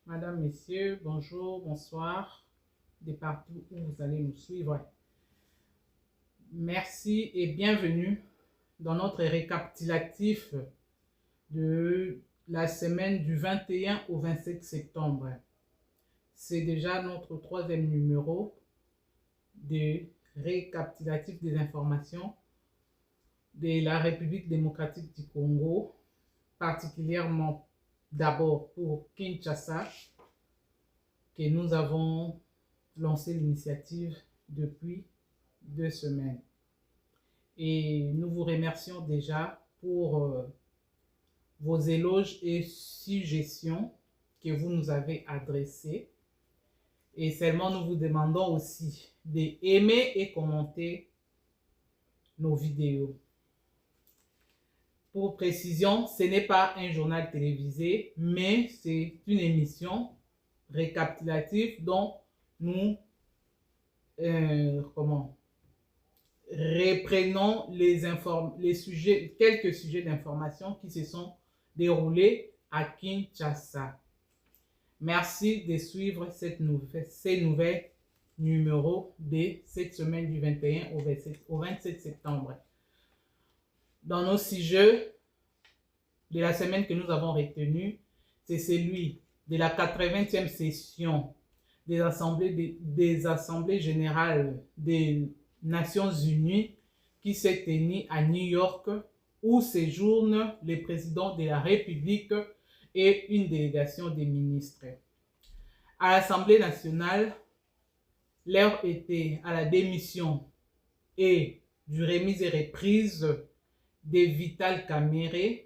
Madame, Messieurs, bonjour, bonsoir, de partout où vous allez nous suivre. Merci et bienvenue dans notre récapitulatif de la semaine du 21 au 27 septembre. C'est déjà notre troisième numéro de récapitulatif des informations de la République démocratique du Congo, particulièrement d'abord pour Kinshasa, que nous avons lancé l'initiative depuis 2 semaines. Et nous vous remercions déjà pour vos éloges et suggestions que vous nous avez adressées. Et seulement nous vous demandons aussi d'aimer et commenter nos vidéos. Pour précision, ce n'est pas un journal télévisé, mais c'est une émission récapitulative dont nous reprenons quelques sujets d'information qui se sont déroulés à Kinshasa. Merci de suivre ces nouvelles numéros de cette semaine du 21 au 27 septembre. Dans nos sujets de la semaine que nous avons retenu, c'est celui de la 80e session des assemblées générales des Nations Unies qui s'est tenue à New York, où séjournent les présidents de la République et une délégation des ministres. À l'Assemblée nationale, l'heure était à la démission et du remise et reprise de Vital Kamerhe,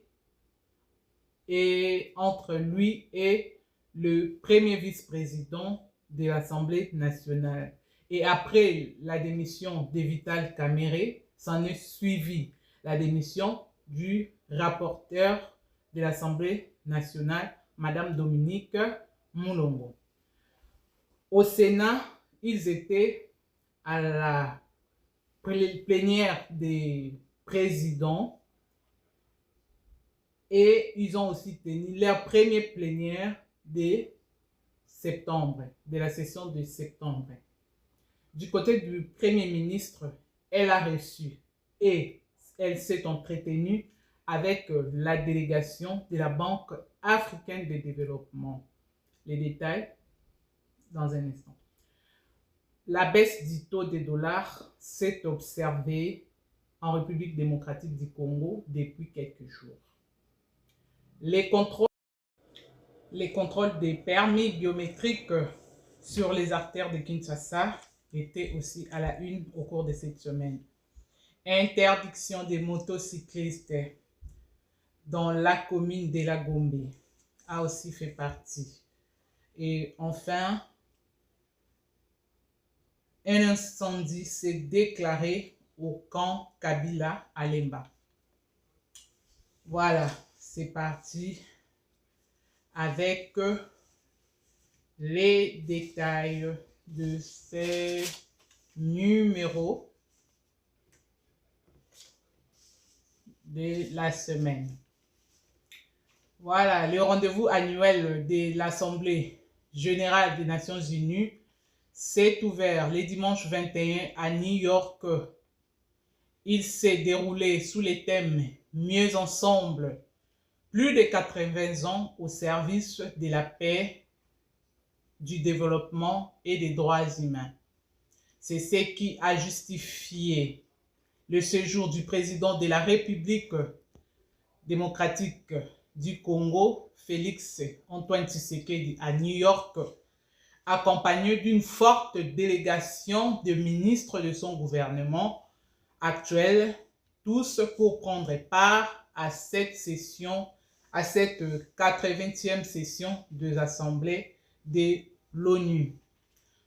et entre lui et le premier vice-président de l'Assemblée nationale. Et après la démission de Vital Kamerhe, s'en est suivi la démission du rapporteur de l'Assemblée nationale, Madame Dominique Moulongo. Au Sénat, ils étaient à la plénière des présidents et ils ont aussi tenu leur première plénière de septembre, de la session de septembre. Du côté du Premier ministre, elle a reçu et elle s'est entretenue avec la délégation de la Banque africaine de développement. Les détails dans un instant. La baisse du taux des dollars s'est observée en République démocratique du Congo depuis quelques jours. Les contrôles des permis biométriques sur les artères de Kinshasa étaient aussi à la une au cours de cette semaine. Interdiction des motocyclistes dans la commune de la Gombe a aussi fait partie. Et enfin, un incendie s'est déclaré au camp Kabila à Lemba. Voilà, c'est parti avec les détails de ces numéros de la semaine. Voilà, le rendez-vous annuel de l'Assemblée générale des Nations Unies s'est ouvert le dimanche 21 à New York. Il s'est déroulé sous les thèmes « Mieux ensemble », plus de 80 ans au service de la paix, du développement et des droits humains. C'est ce qui a justifié le séjour du président de la République démocratique du Congo, Félix Antoine Tshisekedi, à New York, accompagné d'une forte délégation de ministres de son gouvernement actuel, tous pour prendre part à cette session, à cette 80e session de l'Assemblée de l'ONU.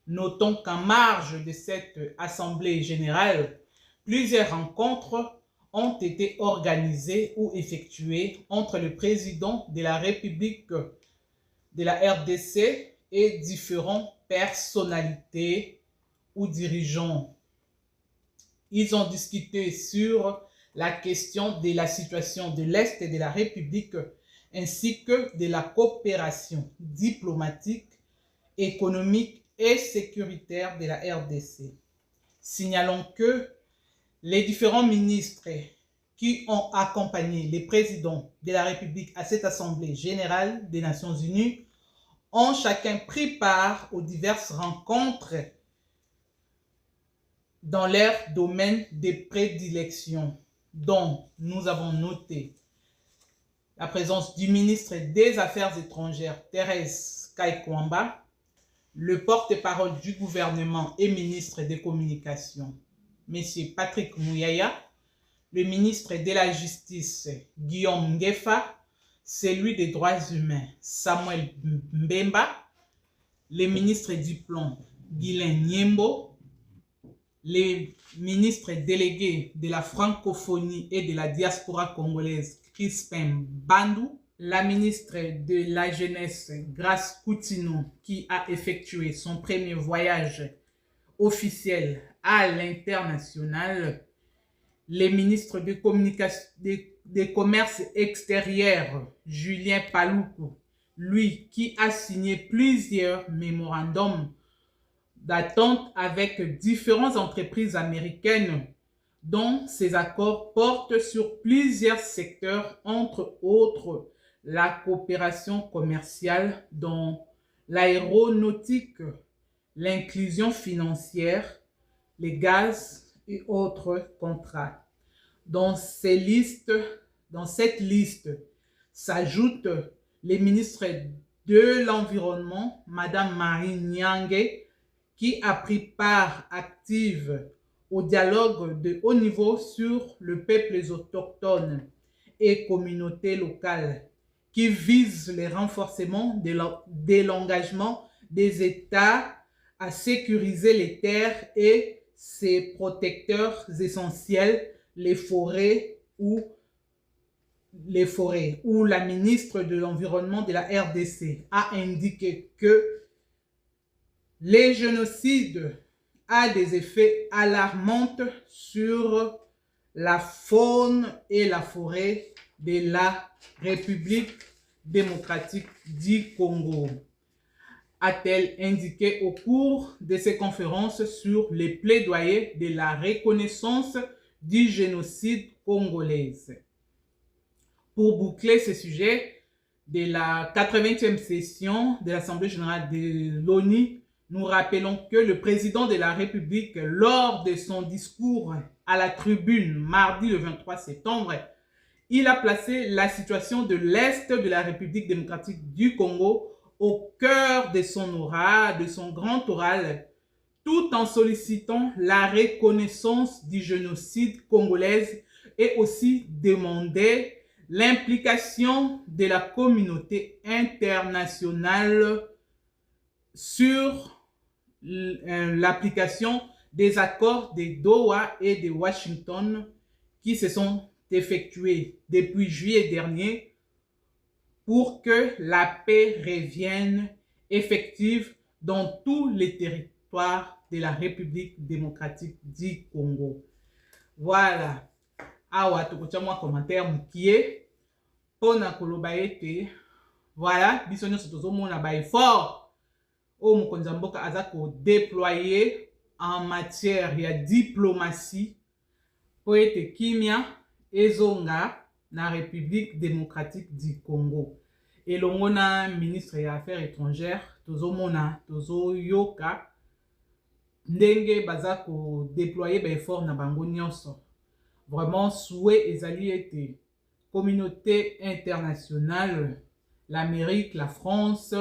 Notons qu'en marge de cette Assemblée générale, plusieurs rencontres ont été organisées ou effectuées entre le président de la République de la RDC et différentes personnalités ou dirigeants. Ils ont discuté sur la question de la situation de l'Est de la République, ainsi que de la coopération diplomatique, économique et sécuritaire de la RDC. Signalons que les différents ministres qui ont accompagné les présidents de la République à cette Assemblée générale des Nations Unies ont chacun pris part aux diverses rencontres dans leur domaine de prédilection, dont nous avons noté la présence du ministre des Affaires étrangères, Thérèse Kaikwamba, le porte-parole du gouvernement et ministre des Communications, M. Patrick Mouyaya, le ministre de la Justice, Guillaume Ngefa, celui des Droits humains, Samuel Mbemba, le ministre du Plan, Guylain Nyembo, les ministres délégués de la francophonie et de la diaspora congolaise, Crispin Bandou, la ministre de la Jeunesse, Grace Koutino, qui a effectué son premier voyage officiel à l'international, les ministres de communication, des commerces extérieurs, Julien Paluku, lui qui a signé plusieurs mémorandums d'attente avec différentes entreprises américaines dont ces accords portent sur plusieurs secteurs, entre autres la coopération commerciale dans l'aéronautique, l'inclusion financière, les gaz et autres contrats. Dans cette liste s'ajoutent les ministres de l'Environnement, Madame Marie Nyange, qui a pris part active au dialogue de haut niveau sur le peuple autochtone et communautés locales, qui vise le renforcement de l'engagement des États à sécuriser les terres et ses protecteurs essentiels, les forêts, où la ministre de l'Environnement de la RDC a indiqué que les génocides ont des effets alarmants sur la faune et la forêt de la République démocratique du Congo, a-t-elle indiqué au cours de ces conférences sur les plaidoyers de la reconnaissance du génocide congolais. Pour boucler ce sujet de la 80e session de l'Assemblée générale de l'ONU, nous rappelons que le président de la République, lors de son discours à la tribune mardi le 23 septembre, il a placé la situation de l'Est de la République démocratique du Congo au cœur de son grand oral, tout en sollicitant la reconnaissance du génocide congolais et aussi demandé l'implication de la communauté internationale sur l'application des accords de Doha et de Washington qui se sont effectués depuis juillet dernier pour que la paix revienne effective dans tous les territoires de la République démocratique du Congo. Voilà. Awa tokotia mwa commentaire mukie pona koloba ete voilà biso nyonso tozomona ba effort o mokonzi ya mboka aza ko déployer en matière ya diplomatie po ete kimia ezonga na République démocratique du Congo. Elongo na ministre ya affaires étrangères tozomona tozoyoka ndenge baza ko déployer ba effort na bango nyonso. Vraiment souhait ezali ete communauté internationale, l'Amérique, la France,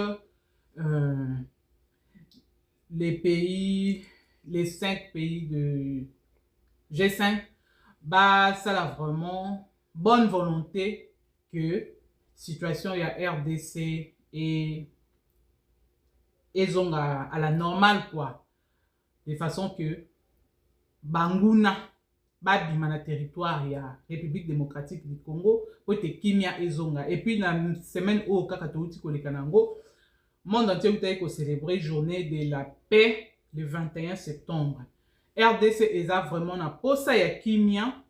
les 5 pays de G5, bah ça a vraiment bonne volonté que situation ya RDC et zonga à la normale quoi, de façon que banguna babima na territoire ya République démocratique du Congo po te kimia ezonga. Et puis na semaine o kaka touti koleka nango monde entier utaye ko célébrer journée de la paix le 21 septembre. RDC eza vraiment na posa ya kimia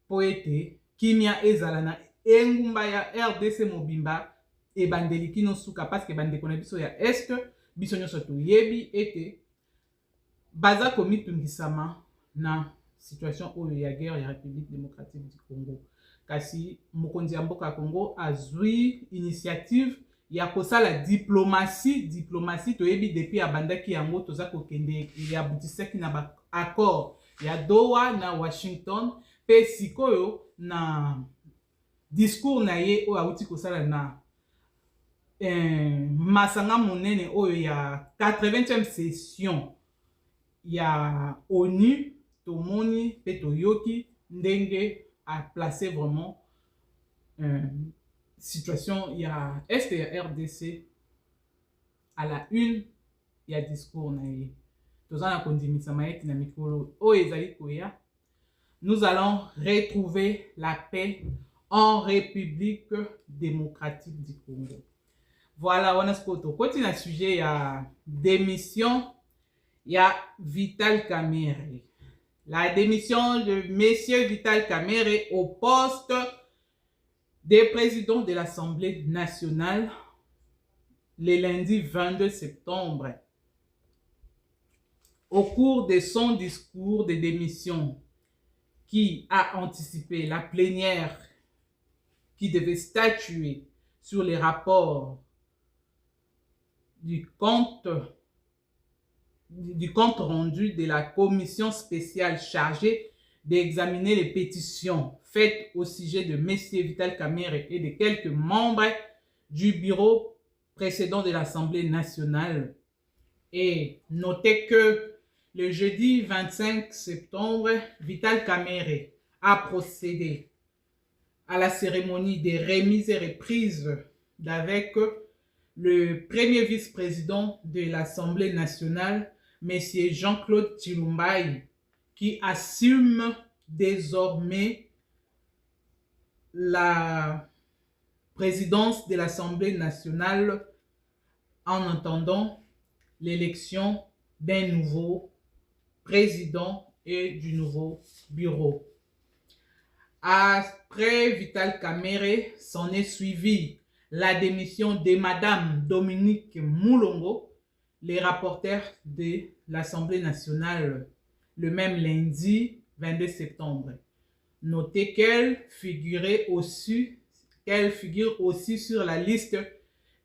po ete kimia ezala na engumba ya RDC mobimba ebandeliki no suka parce que bandeko na biso ya est biso nyonso toyebi ete baza komitungisama na situation oyo ya guerre ya République démocratique du Congo. Kasi mokonzi ya mboka ya Congo azwi initiative ya kosala diplomatie toyebi depuis abandaki yango toza kokende ya butisaki na ba accord ya Doha na Washington pe sikoyo na discours na ye oyo awuti kosala na masanga monene oyo ya 80e session ya ONU tomoni pe toyoki ndenge a placé vraiment situation ya est ya RDC à la une ya discours na ye toza na kondimisama ete na mikolo oyo ezali koya. Nous allons retrouver la paix en République démocratique du Congo. Voilà, on a ce qu'on continue à sujet ya démission ya Vital Kamerhe. La démission de Monsieur Vital Kamerhe au poste de président de l'Assemblée nationale le lundi 22 septembre. Au cours de son discours de démission qui a anticipé la plénière qui devait statuer sur les rapports du compte rendu de la commission spéciale chargée d'examiner les pétitions faites au sujet de M. Vital Kamerhe et de quelques membres du bureau précédent de l'Assemblée nationale. Et notez que le jeudi 25 septembre, Vital Kamerhe a procédé à la cérémonie de remise et reprise avec le premier vice-président de l'Assemblée nationale, M. Jean-Claude Tshilumbayi, qui assume désormais la présidence de l'Assemblée nationale en attendant l'élection d'un nouveau président et du nouveau bureau. Après Vital Kamerhe, s'en est suivi la démission de Madame Dominique Moulongo, les rapporteurs de l'Assemblée nationale, le même lundi 22 septembre. Notez qu'elle figure aussi sur la liste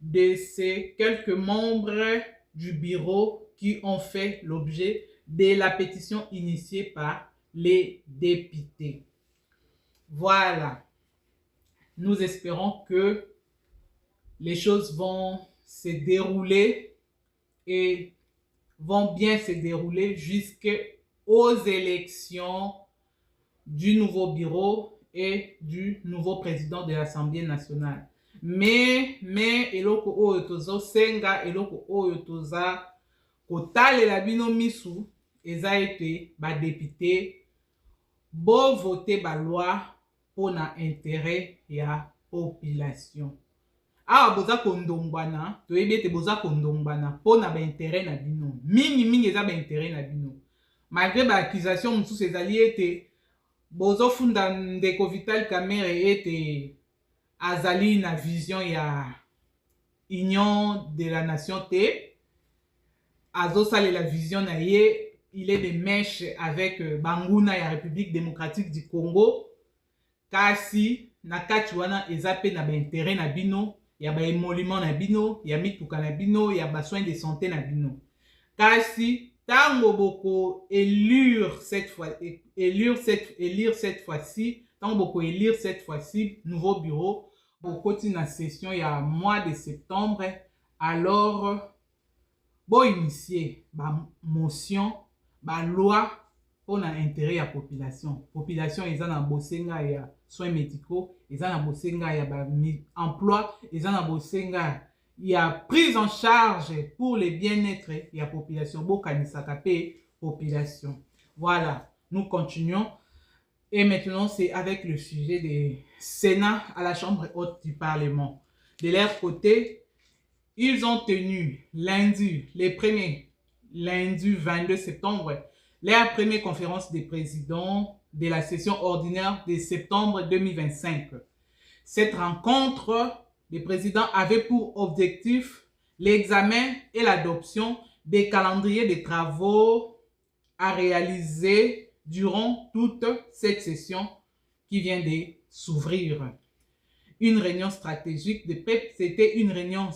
de ces quelques membres du bureau qui ont fait l'objet de la pétition initiée par les députés. Voilà. Nous espérons que les choses vont se dérouler et vont bien se dérouler jusqu'aux élections du nouveau bureau et du nouveau président de l'Assemblée nationale. Mais eloko oyo tozo senga, eloko oyo toza kotalela bino misu eza ete ba député bo voter ba loi pour na intérêt ya population. Awa boza kondombana, toyebi ete boza kondombana pour na ba intérêt na bino. Mingi eza ba intérêt na bino. Malgré ba accusation mosusu ezali ete bozo funda ndeko Vital Kamerhe ete azali na vision ya union de la nation te, azosale la vision na ye, il est de mèche avec banguna ya République démocratique du Congo, kasi na kati wana eza pe na ba intérêt na bino, ya ba émolument na bino, ya mituka na bino, ya ba soins de santé na bino. Kasi tango boko élire cette fois-ci nouveau bureau beaucoup na session ya mois de septembre, alors bon initier ba motion ba loi pour na intérêt ya population eza na bosenga ya soins médicaux, eza na bosenga ya ba emploi, eza na bosenga ya prise en charge pour le bien-être ya population, bokanisaka pe population. Voilà, nous continuons. Et maintenant, c'est avec le sujet des Sénats à la Chambre haute du Parlement. De leur côté, ils ont tenu lundi 22 septembre, leur première conférence des présidents de la session ordinaire de septembre 2025. Cette rencontre des présidents avait pour objectif l'examen et l'adoption des calendriers des travaux à réaliser durant toute cette session qui vient de s'ouvrir. Une réunion stratégique de PEP, c'était une réunion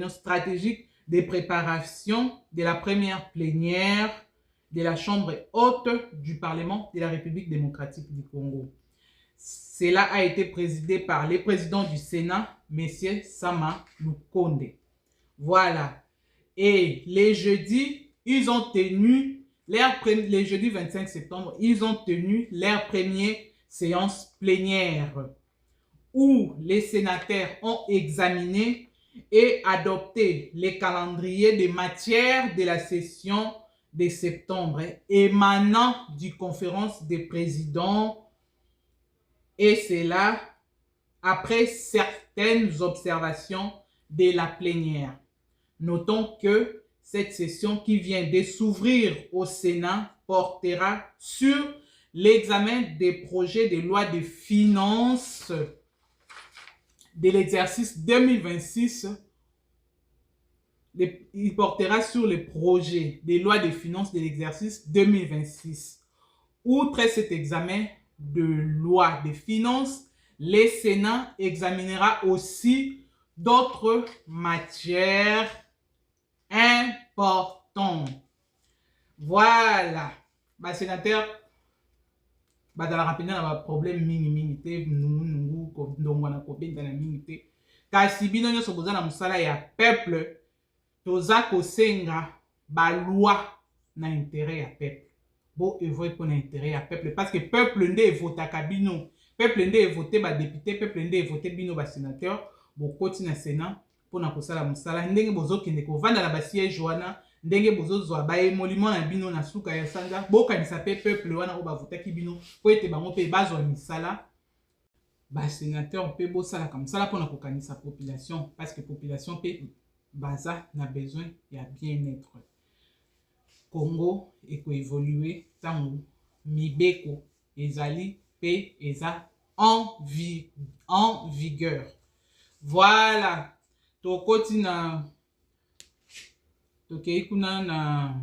stratégique de préparation de la première plénière de la Chambre haute du Parlement de la République démocratique du Congo. Cela a été présidé par le président du Sénat, M. Sama Lukonde. Voilà. Et les jeudis, ils ont tenu, les jeudis 25 septembre, ils ont tenu leur première séance plénière où les sénateurs ont examiné et adopté les calendriers des matières de la session de septembre émanant du conférence des présidents, et cela après certaines observations de la plénière. Notons que cette session qui vient de s'ouvrir au Sénat portera sur l'examen des projets de loi de finances de l'exercice 2026. Il portera sur les projets des lois de finances de l'exercice 2026. Outre cet examen de loi de finances, le Sénat examinera aussi d'autres matières importantes. Voilà. Sénateur, bazala rapidement na problème mingi te nungu ko ndongwa na ko benda na mingi te kasi bino nyonso boza na musala ya peuple toza kosenga ba loi na intérêt ya peuple bo evoye pour na intérêt ya peuple parce que peuple nde votaka bino, peuple nde voté ba député, peuple nde voté bino ba sénateur bo koti na Sénat pour na kosala musala ndenge bozokende kovanda na ba siège wana ndenge bozozwa baemolimo na bino na suka ya sanza bokanisa pe peuple wana oyo bavotaki bino po ete bango mpe bazwa misala. Basénateur mpe bosalaka mosala mpona kokanisa population parce que population mpe baza na besoin ya bien-être. Congo ekoévolue ntango mibeko ezali mpe eza en vigueur. Voilà, tokoti na na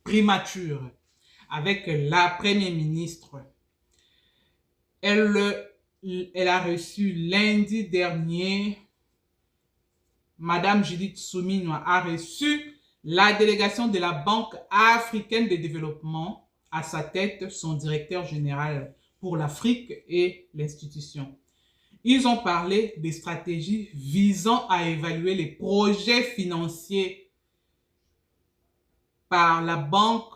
primature avec la première ministre. Elle a reçu lundi dernier, Madame Judith Suminwa a reçu la délégation de la Banque africaine de développement, à sa tête son directeur général pour l'Afrique et l'institution. Ils ont parlé des stratégies visant à évaluer les projets financiers par la Banque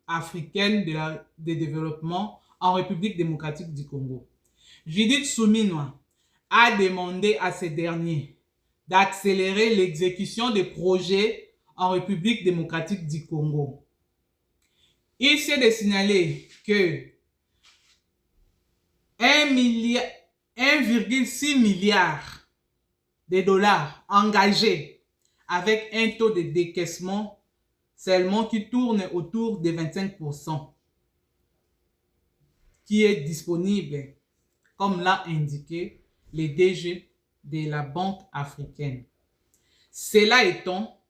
africaine de développement en République démocratique du Congo. Judith Suminwa a demandé à ces derniers d'accélérer l'exécution des projets en République démocratique du Congo. Il s'est de signaler que 1,6 milliard de dollars engagés avec un taux de décaissement seulement qui tourne autour de 25%, qui est disponible, comme l'a indiqué le DG de la Banque africaine. Cela étant,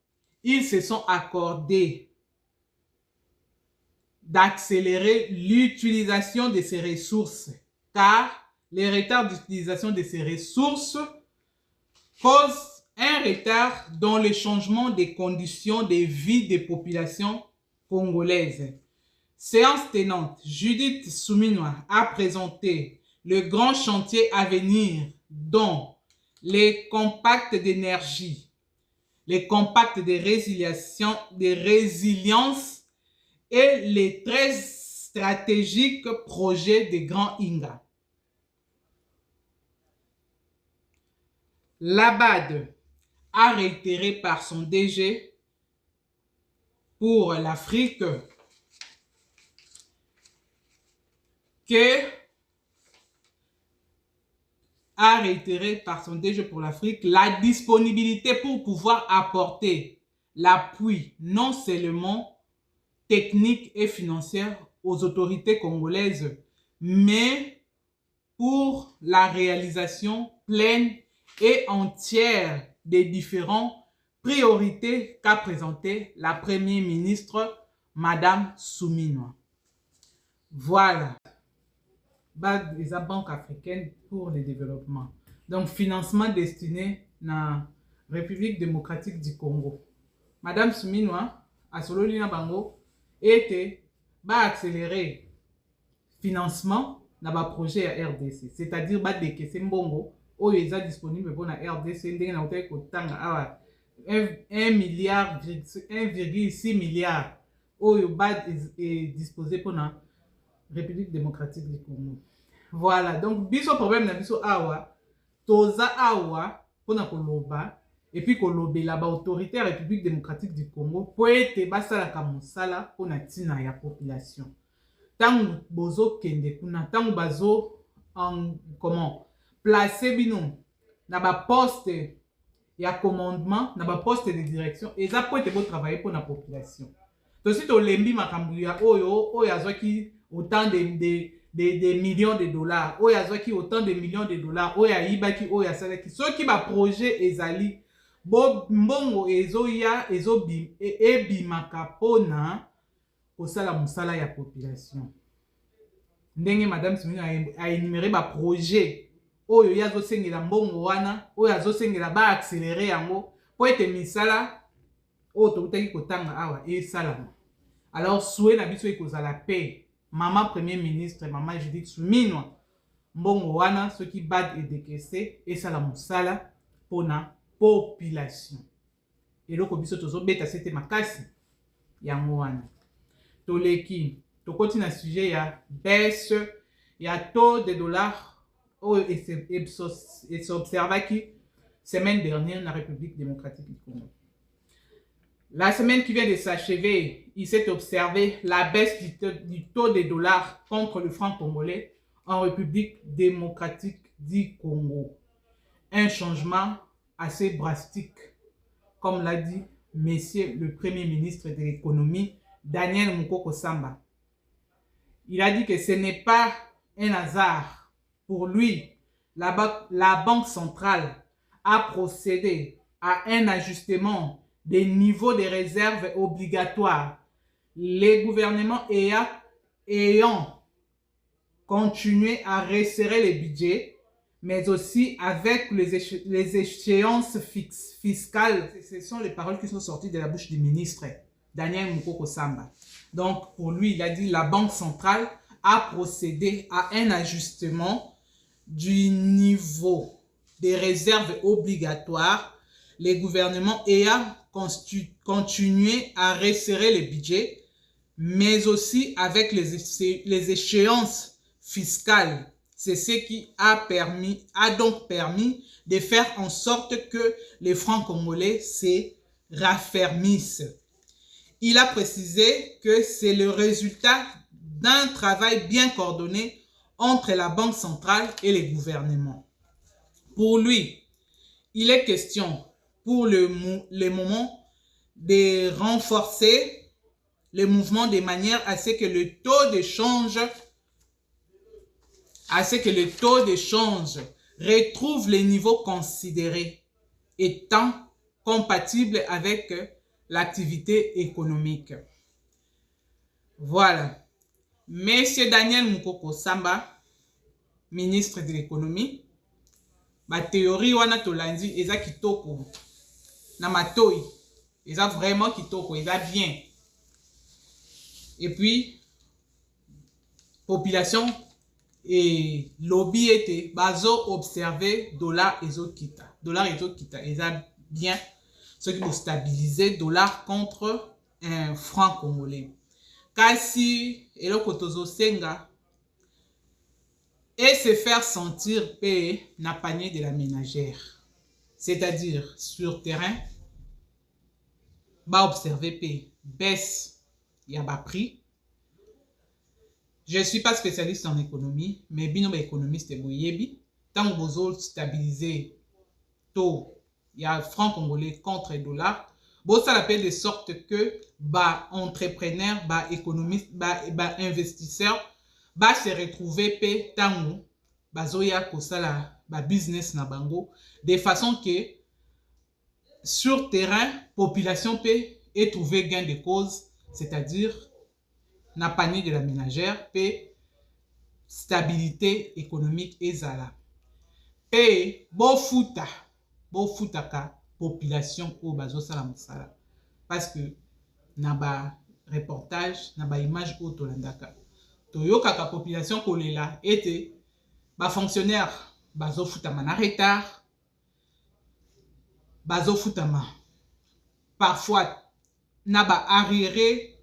ils se sont accordés d'accélérer l'utilisation de ces ressources, car les retards d'utilisation de ces ressources causent un retard dans le changement des conditions de vie des populations congolaises. Séance tenante, Judith Suminwa a présenté le grand chantier à venir dont les compacts d'énergie, les compacts de résilience et les très stratégiques projets de Grand Inga. L'ABAD a réitéré par son DG pour l'Afrique la disponibilité pour pouvoir apporter l'appui non seulement technique et financier aux autorités congolaises, mais pour la réalisation pleine et entière des différentes priorités qu'a présenté la Première ministre, Madame Souminwa. Voilà. La Banque africaine pour le développement. Donc, financement destiné à la République démocratique du Congo. Madame Souminwa, à Sololina Bango, était accélérer financement dans le projet à RDC. C'est-à-dire que c'est mbongo où ils sont disponibles pour la RDC. 1 milliard, 1,6 milliard où est disposé pour la République démocratique du Congo. Voilà, donc biso problème na biso awa toza awa pona koloba et puis kolobela ba autorité République démocratique du Congo po ete basala ka mosala pona tina ya population. Tangu bozo kende kuna tangu bazo en comment placer bino na ba poste ya commandement na ba poste de direction eza po ete bo travailler pour la population. To si to lembi makambu ya oyo azwaki autant de millions de dollars, oyo azwaki autant de millions de dollars, oyo ayibaki, oyo asalaki. Soki ba projet ezali, bo mbongo ezoya, ebimaka pona kosala musala ya population. Ndenge Madame Souminwa a énuméré ba projet, oyo yazo sengela mbongo wana, oyo azosengela ba accélérer yango, po ete misala, oyo tokutaki kotanga awa, esalama. Alors, souhait na biso ekozala paix. Maman Premier ministre, Maman Judith Souminwa, mbongo wana, ceux qui battent et décaissent, et ça la moussala pour la population. Et là, comme biso tozo beta c'était makasi yango wana. Toleki, to continue na sujet ya baisse, ya taux de dollars, et s'observa qui semaine dernière na République démocratique du Congo. La semaine qui vient de s'achever, il s'est observé la baisse du taux des dollars contre le franc congolais en République démocratique du Congo. Un changement assez drastique, comme l'a dit Monsieur le Premier ministre de l'économie, Daniel Mukoko Samba. Il a dit que ce n'est pas un hasard. Pour lui, la Banque centrale a procédé à un ajustement des niveaux de réserves obligatoires, les gouvernements ayant continué à resserrer les budgets, mais aussi avec les échéances fiscales. Ce sont les paroles qui sont sorties de la bouche du ministre Daniel Mukoko Samba. Donc, pour lui, il a dit la Banque centrale a procédé à un ajustement du niveau des réserves obligatoires, les gouvernements ayant continuer à resserrer les budgets, mais aussi avec les échéances fiscales. C'est ce qui a donc permis de faire en sorte que les francs congolais se raffermissent. Il a précisé que c'est le résultat d'un travail bien coordonné entre la Banque centrale et les gouvernements. Pour lui, il est question pour le moment de renforcer le mouvement de manière à ce que le taux de change retrouve les niveaux considérés étant compatible avec l'activité économique. Voilà. Monsieur Daniel Mukoko Samba, ministre de l'économie, ma théorie wana tolandi eza kitoko na matoi eza vraiment kitoko eza bien et puis population et lobby était bazo observer dollar ezokita eza bien ce qui vous stabiliser dollar contre un franc congolais kasi eloko tozo senga et se faire sentir payer na panier de la ménagère. C'est-à-dire, sur terrain, bah observer payer baisse, il y a bas prix. Je ne suis pas spécialiste en économie, mais bino ba économiste boyebi. Tant que vous stabiliser taux, il y a franc congolais contre dollar. Bon, ça l'appelle de sorte que bah entrepreneur, bah économiste, bah investisseur, ba se retrouver pe tango bazoya kosala ba business na bango, de façon que sur terrain, population peut et trouver gain de cause, c'est-à-dire na panier de la ménagère, peut stabilité économique ezala. Et bo futa ka population au bazo sala mosala. Parce que na ba reportage, na ba image au tolandaka. Toyoka ka population kolela ete ba fonctionnaire bazo futama na retard, bazo futama parfois na ba arriéré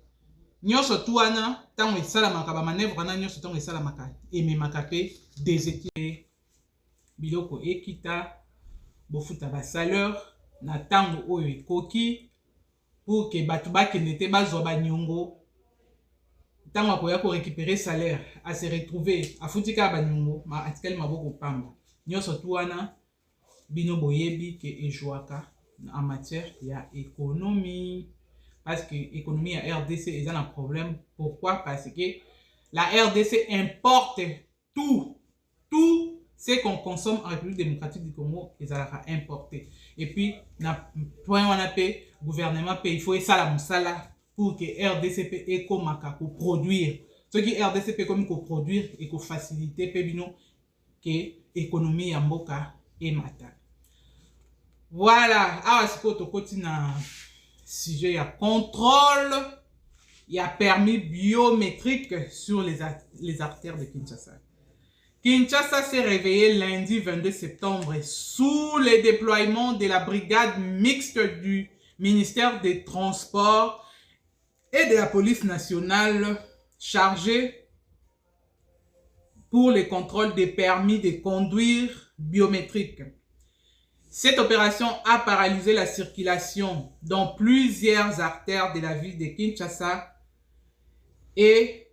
nyonso tu wana tango esalamaka ba manœuvre wana nyonso tango esalamaka ememaka pe déséquilibre biloko ekita bofuta ba salaire na tango oyo ekoki pour que batu bakende te bazwa banyongo tango akoya ko récupérer salaire a se retrouver afutika banyongo ma atikali maboko pamba nyonso tu wana bino boyebi ke ejoaka en matière ya économie. Parce que l'économie à RDC est un problème. Pourquoi? Parce que la RDC importe tout ce qu'on consomme en République démocratique du Congo, ils ont importé. Et puis, point on appelle gouvernement, il faut ça la moussala pour que RDC ait comme produire. Ce qui RDC comme produire et que faciliter pebino que l'économie en boka et mata. Voilà. Ah, c'est quoi tu na sujet, il y a contrôle, il y a permis biométrique sur les artères de Kinshasa. Kinshasa s'est réveillé lundi 22 septembre sous le déploiement de la brigade mixte du ministère des Transports et de la police nationale chargée pour le contrôle des permis de conduire biométriques. Cette opération a paralysé la circulation dans plusieurs artères de la ville de Kinshasa et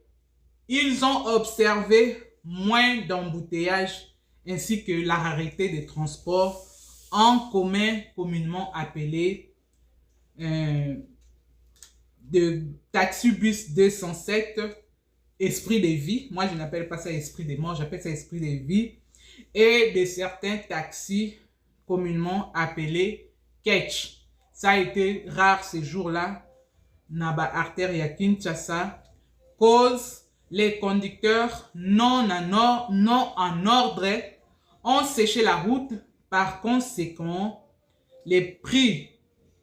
ils ont observé moins d'embouteillages ainsi que la rareté des transports en commun communément appelé de taxi-bus 207, esprit de vie. Moi, je n'appelle pas ça esprit de mort, j'appelle ça esprit de vie. Et de certains taxis communément appelé catch. Ça a été rare ces jours-là, Naba artère ya Kinshasa, cause les conducteurs non en ordre ont séché la route. Par conséquent, les prix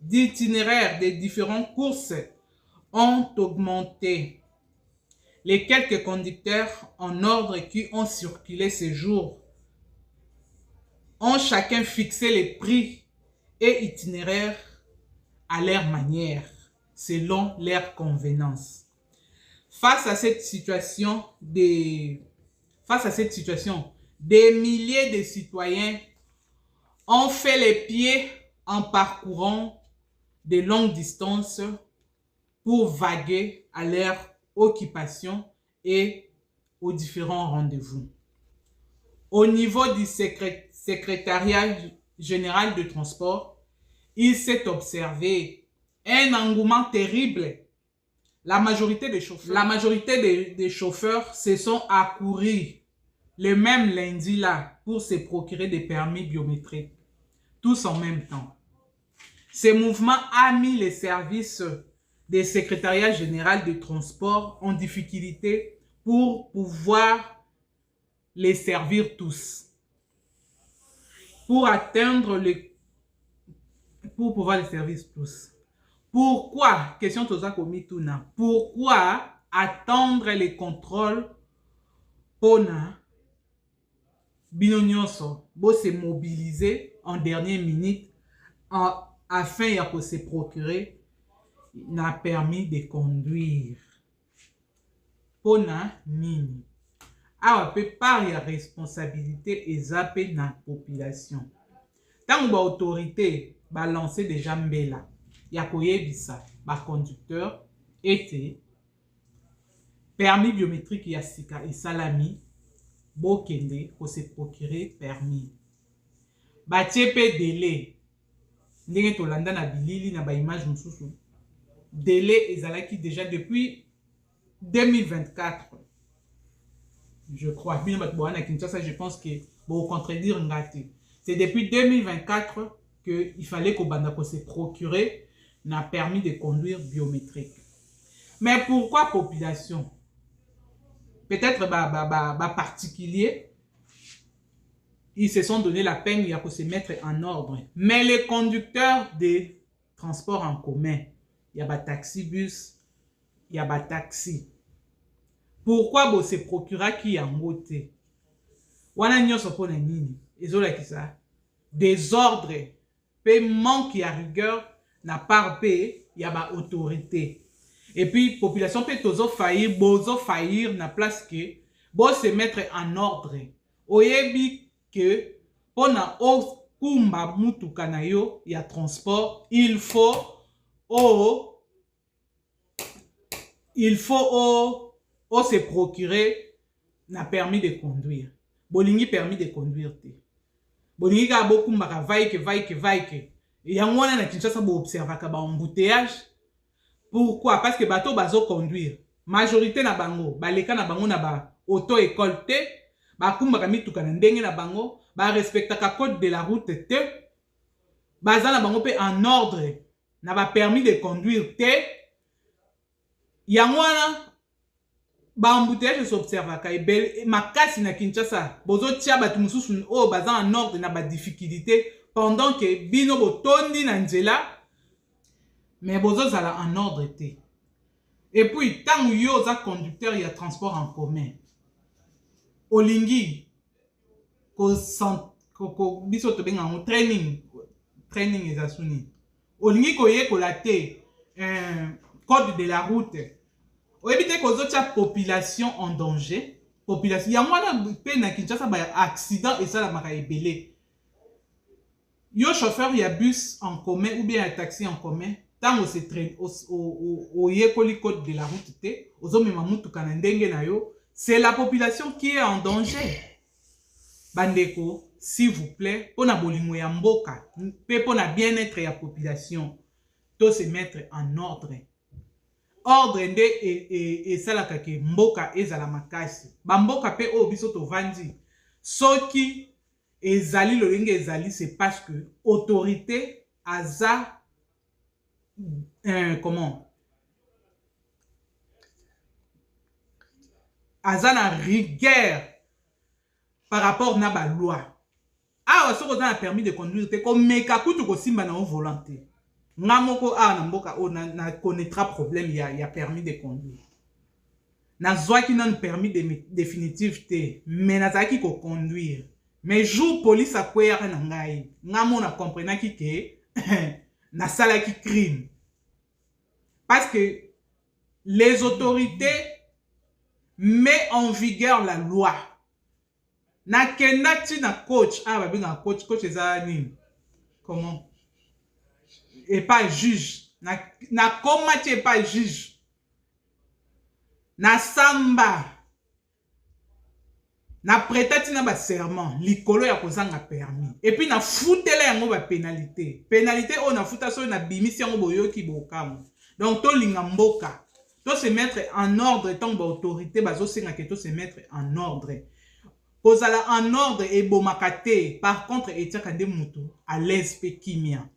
d'itinéraire des différentes courses ont augmenté. Les quelques conducteurs en ordre qui ont circulé ces jours ont chacun fixé les prix et itinéraires à leur manière, selon leur convenance. Face à cette situation, des milliers de citoyens ont fait les pieds en parcourant de longues distances pour vaguer à leur occupation et aux différents rendez-vous. Au niveau du secrétariat général de transport, il s'est observé un engouement terrible. La majorité des chauffeurs se sont accourus le même lundi là pour se procurer des permis biométriques, tous en même temps. Ce mouvement a mis les services des secrétariats général de transport en difficulté pour pouvoir les servir tous. Pour pouvoir les servir tous. Pourquoi? Question toza komi tuna. Pourquoi attendre les contrôles pona bino nyonso bo se mobiliser en dernière minute afin de se procurer un permis de conduire? Pona nini? Awa pe par ya responsabilité ezapé na population. Tango ba autorité ba lancer déjà mbela ya koyebisa ba conducteur ete permis biométrique ya sika et salami bokende ko se procurer permis. Ba tiepe délai ndenge tolanda na bilili na ba image mususu. Délai ezalaki déjà depuis 2024. Je crois. Je pense que Bon, contredire ngati. C'est depuis 2024 qu'il fallait que Bandako se procurer un permis de conduire biométrique. Mais pourquoi population? Peut-être particulier, ils se sont donné la peine, il y a pour se mettre en ordre. Mais les conducteurs des transports en commun, il y a taxi-bus, il y a taxi. Pourquoi vous se procura qui en beauté? Wana nyonso pona nini? Ezola ki ça? Désordre, pe manque à rigueur, n'a pas payé, il y a autorité. Et puis, population peut toujours faillir, bozo faillir, na place que, bon se mettre en ordre. Oyebi que, pona o kumba mutu kanayo, il y a transport, il faut se procurer un permis de conduire. Bolingi permis de conduire te. Bolingi ka beaucoup mbaka vaike. Et yangwana na Kinshasa bo observer ka ba embouteillage. Pourquoi? Parce que bateau bazo conduire. Majorité na bango, baleka na bango na ba auto école te, ba kumbaka mituka na ndenge na bango, ba respectaka code de la route te. Baza na bango pe en ordre, na ba permis de conduire te. Yangwana ba embouteillage s'observe ka ebele makasi na Kinshasa bozo tia batu mususu o baza en ordre na ba difficulté pendant que bino botondi na nzela mais bozo zala en ordre te. Et puis tant yo za conducteur ya transport en commun olingi ko biso to benga ngo training ezasuni olingi ko ye ko laté code de la route. Ou éviter que la population en danger. Population. Il y a moins de peine à Kinshasa, il y a accident et ça la mara belé. Yo chauffeur, il y a bus en commun ou bien un taxi en commun. Tant que c'est train au yekoli code de la route te, aux hommes mamutu kanandenge na yo, c'est la population qui est en danger. Bandeko, s'il vous plaît, pour na bolingo ya mboka, pour na bien-être ya population, to se mettre en ordre. Ordre nde et salaka ke mboka ezala makasi. Ba mboka pe o biso to vandi. Soki ezali lolenge ezali c'est parce que autorité aza comment? Aza na rigueur par rapport na ba loi. Ah, soko za na permis de conduire te ko meka kutu ko simba na volonté. Namoko na mboka o na connaîtra problème y a permis de conduire. Na zoaki nan permis définitif te, mais na zaki ko conduire. Mais jour police a kwea na ngai, ngamo na comprena ki ke na sala ki crime. Parce que les autorités mettent en vigueur la loi. Na kenati na coach, babinga coach ezani. Comment? Et pas juge. Na komati et pas juge. Na samba. Na prêtati na ba serment. Likolo ya kozanga permis. Et puis na foutela yango ba pénalité. Pénalité on na fouta so na bimisi yango boyoki bokamo. Donc to linga mboka. To se mettre en ordre tant ba autorité bazo senga ke to se mettre en ordre. Kozala en ordre et bomakate. Par contre etiaka nde mutu à l'aise pe kimia.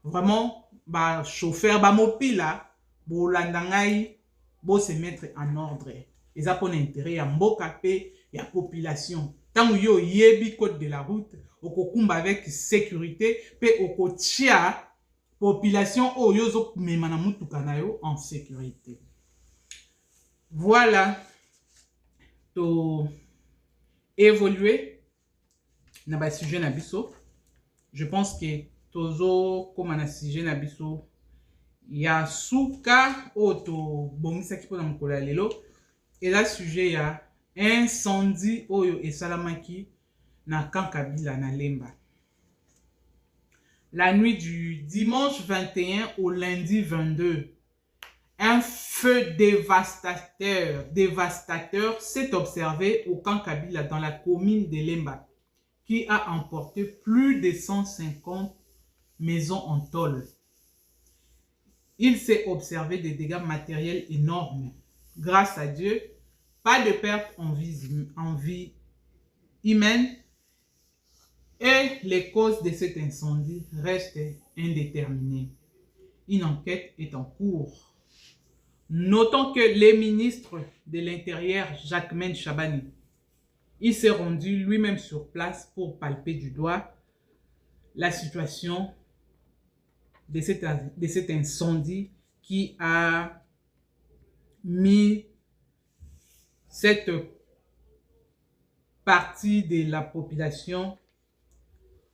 Vraiment, bah chauffeur, bah mopila, bo landangai, bo se mettre en ordre. Et ça pour l'intérêt, ya mboka pe, ya population. Tant yo yebi code de la route, okokumba avec sécurité, pe okotia population o yozo memana mutuka na yo en sécurité. Voilà. To évoluer na ba sujet na biso. Je pense que tozo comme na sujet na biso ya suka oto bongisa ki pona mkola lelo et la sujet ya incendie oyo esalamaki na Kankabila na Lemba. La nuit du dimanche 21 au lundi 22, un feu dévastateur s'est observé au Kankabila dans la commune de Lemba qui a emporté plus de 150 maisons en tôle. Il s'est observé des dégâts matériels énormes. Grâce à Dieu, pas de perte en vie humaine Et les causes de cet incendie restent indéterminées. Une enquête est en cours. Notons que le ministre de l'Intérieur, Jacquemain Chabani, il s'est rendu lui-même sur place pour palper du doigt la situation de cet incendie qui a mis cette partie de la population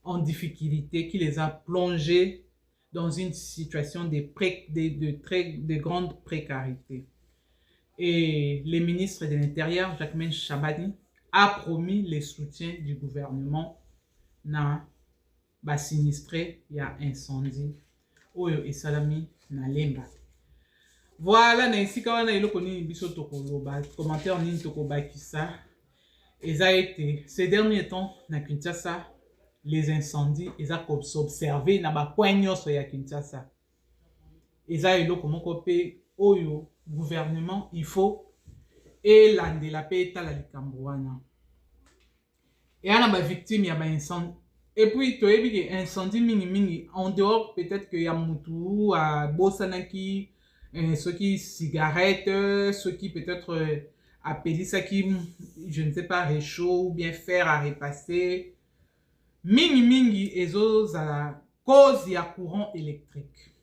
en difficulté, qui les a plongés dans une situation de grande précarité. Et le ministre de l'Intérieur, Jacquemain Chabani, a promis le soutien du gouvernement na sinistré il y a incendie oyo esalami na Lemba. Voilà, na esika wana eloko nini biso tokoloba, commentaire nini tokobakisa. Eza été ces derniers temps na Kinshasa, les incendies eza s'observer na ba coin nyonso ya Kinshasa. Eza eloko moko pe oyo gouvernement il faut elandela pe etala likambo wana. Et ana ba victime ya ba incendie. Et puis toyebi ke incendie mingi en dehors peut-être que ya mutu a bosanaki ceux qui cigarettes, ceux qui peut-être appelé ça qui, je ne sais pas, réchaud ou bien fer à repasser. Mingi ezo à cause ya courant électrique.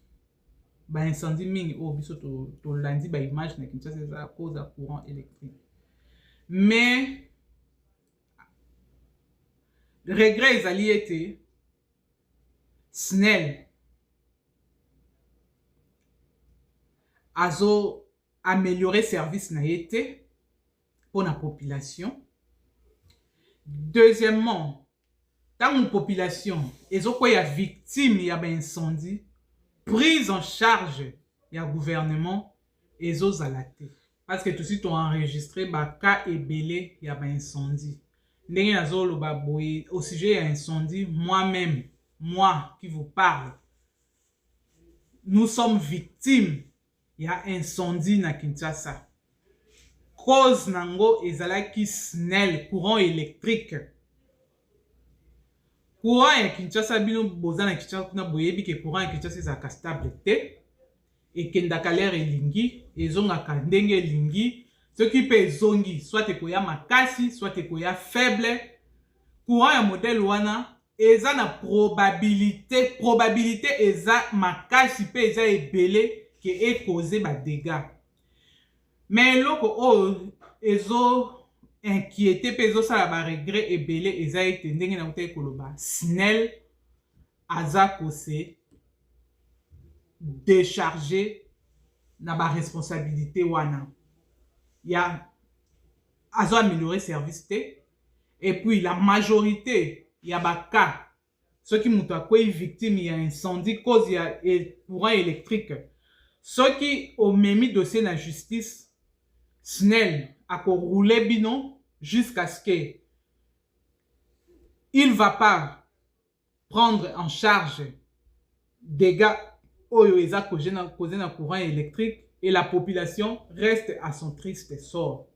Ba incendie mingi oh biso to lundi ba image na Kinshasa c'est à cause ya courant électrique. Mais le regret ezali été SNEL azo améliorer service na été pour la population. Deuxièmement, dans la population, ils ont quoi victime il y a un incendie, prise en charge il y a gouvernement et aux alatés. Parce que tout de suite on enregistré bah cas et belé il y a un incendie. Au sujet de incendie, moi-même, moi qui vous parle, nous sommes victimes. Il y a incendie na Kinshasa. Cause nango ezalaki SNEL, courant électrique. Courant ya Kinshasa bino boza na Kinshasa kuna boyebi ke courant ya Kinshasa ezalaka stable te. Ekendaka lere elingi, ezongaka ndenge elingi. Ce qui peut zongi, soit ekoya makasi, soit ekoya faible. Courant ya modèle wana, eza na probabilité eza makasi pe eza ebele ke e causé ba dégâts. Mais loko o ezo inquiété pe ezo sala ba regret ebele eza ete ndenge na uta ekoloba SNEL aza kose décharger na ba responsabilité wana. Ya azo améliorer service te et puis la majorité ya ba cas ceux qui mutu akwe victime ya incendie cause ya courant électrique ceux qui ont mis dossier na justice SNEL a roulé bino jusqu'à ce que il va pas prendre en charge dégâts oyo eza causé na courant électrique et la population reste à son triste sort.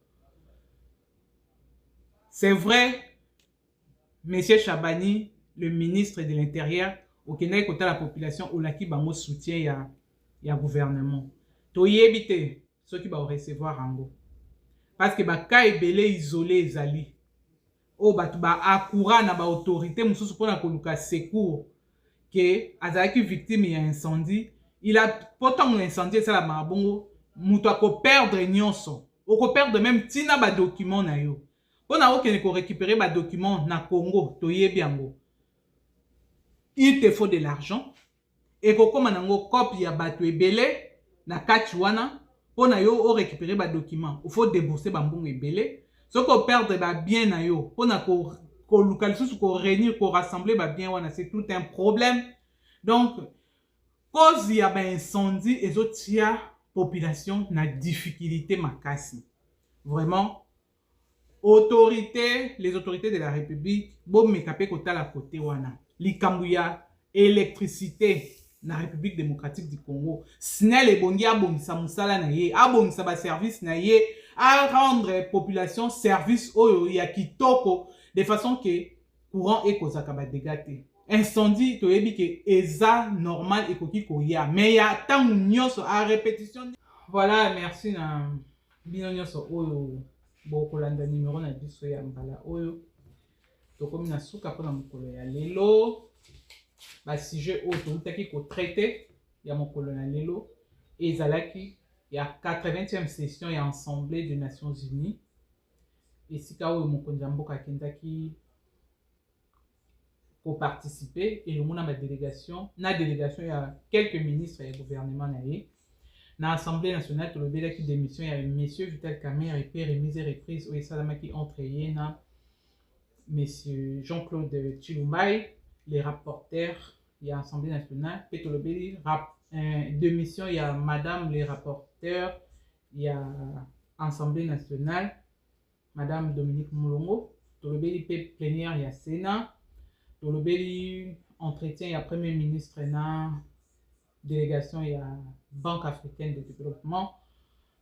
C'est vrai, Monsieur Chabani, le ministre de l'Intérieur, au Kenya côté la population, au laki bango soutien ya gouvernement. Toyebite ceux qui va recevoir ango. Parce que ba ka ebele isolé ezali. O batu ba akura na ba autorité mususu pona koluka secours que azaki victime ya incendie. Il a pourtant l'incendie ça la mabongo mutu ako perdre nyonso. Oko perdre même tina ba document na yo. Pona okene ko récupérer ba document na Congo toyebi yango. Il te faut de l'argent et kokoma nango copie ya batu ebele na kati wana pona yo o récupérer ba document. Il faut débourser ba mbongo ebele. So ko perdre ba bien na yo pona ko luka lisusu ko réunir ko rassembler ba bien wana c'est tout un problème. Donc cause ya ba incendie ezotia population na difficulté makasi. Vraiment les autorités de la République bon mekape kotala côté wana likambu ya électricité na République démocratique du Congo SNEL ebongi abongisa musala na ye abongisa ba service na ye à rendre population service oyo ya kitoko de façon que courant et kozaka ba dégâts. Incendie, to yebi que eza normal et koki koya. Mais ya tant nyonso à répétition. Voilà, merci na bino nyonso oyo bokolanda numéro na biso ya mbala oyo. Tokomi na suka pona mokolo ya lelo. Ba sujet oyo toutaki ko traiter ya mokolo na lelo ezalaki ya 80e session ya Assemblée des Nations Unies. Esika oyo mokonzi ya mboka akendaki pour participer et le monde a ma délégation, na délégation il y a quelques ministres et gouvernements naïe. Dans l'Assemblée nationale, tout le béla qui démission, il y a monsieur Vital Kamer et puis remise et reprise au Salama qui entré na monsieur Jean-Claude Chilumbaï, les rapporteurs, il y a Assemblée nationale, puis tout le béla démission, il y a madame les rapporteurs, il y a Assemblée nationale, madame Dominique Moulongo, tout le béla plénière, il y a Sénat. Dans le bel entretien, il y a Premier ministre na délégation, il y a Banque africaine de développement.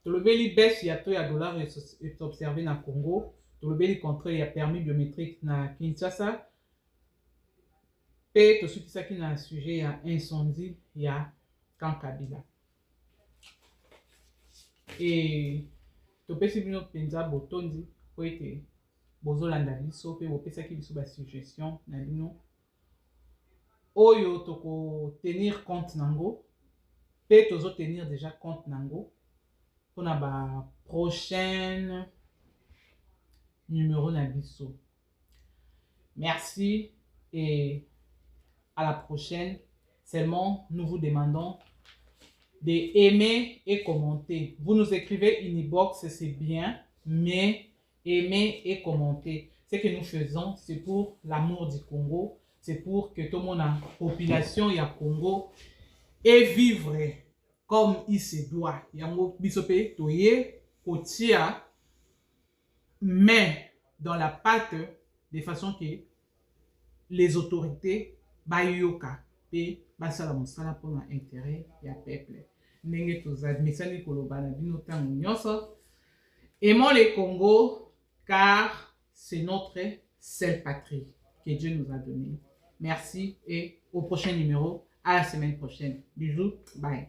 Dans le bel baisse, il y a tout, il y a dollar est observé dans le Congo. Dans le bel contrat, il y a permis biométrique na Kinshasa. Et tout ce qui est un sujet, il y a incendie, il y a Kankabila. Et tout le monde pensa botondi pour être bozolanda biso pe bopesaki biso ba suggestion na bino oyo toko tenir compte nango pe tozo tenir déjà compte nango pour na ba prochaine numéro na biso. Merci et à la prochaine. Seulement nous vous demandons d'aimer et commenter. Vous nous écrivez une inbox, c'est bien, mais aimer et commenter. Ce que nous faisons, c'est pour l'amour du Congo, c'est pour que tout le monde, la population du Congo, et vivre comme il se doit. Yango bisope toye kotia mais dans la pâte de façon que les autorités bayoka et basala mosala pour l'intérêt ya peuple. Ndenge tozadmisani koloba na bino tango nyonso. Aimons le Congo car c'est notre seule patrie que Dieu nous a donnée. Merci et au prochain numéro, à la semaine prochaine. Bisous, bye.